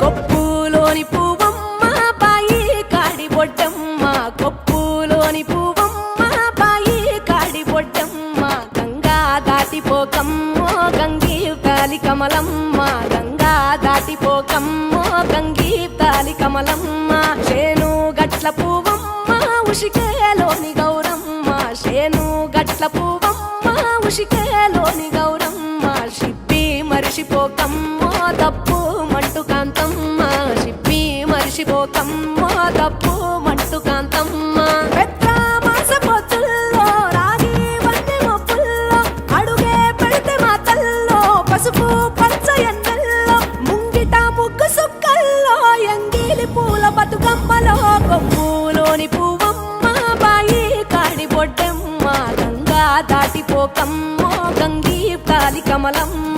కొప్పులోని పువ్వమ్మ బాయి కాడి బొడ్డమ్మ కొప్పులోని పువ్వమ్మ బాయి కాడి బొడ్డమ్మ గంగా దాటిపోకమ్మో గంగీ తాలి కమలమ్మ గంగా దాటిపోకమ్మో గంగీ తాలి కమలమ్మ శేను గట్ల పువ్వమ్మ ఉషికేలోని గౌరమ్మ శేను గట్ల పువ్వమ్మ ఉషికేలోని గౌరమ్మ షిప్పి మరిషిపోకమ్మో తప్పు మంటు కాంతమ్మ షిప్పి మరిషిపోకమ్మో తప్పు మంటు కాంతమ్మ పెద్ద పొత్తుల్లో రాగి వన్నె మొప్పుల్లో అడుగే పెడితే మా తల్లో పసుపు పచ్చ ఎండల్లో ముంగిట ముగ్గు సుక్కల్లో ఎంగిలి పూల బతుకమ్మలో కొమ్ములోని పువ్వమ్మ బాయి కాడి బొడ్డమ్మ గంగా దాటిపోకమ్మో గంగీ తాలి కమలమ్మ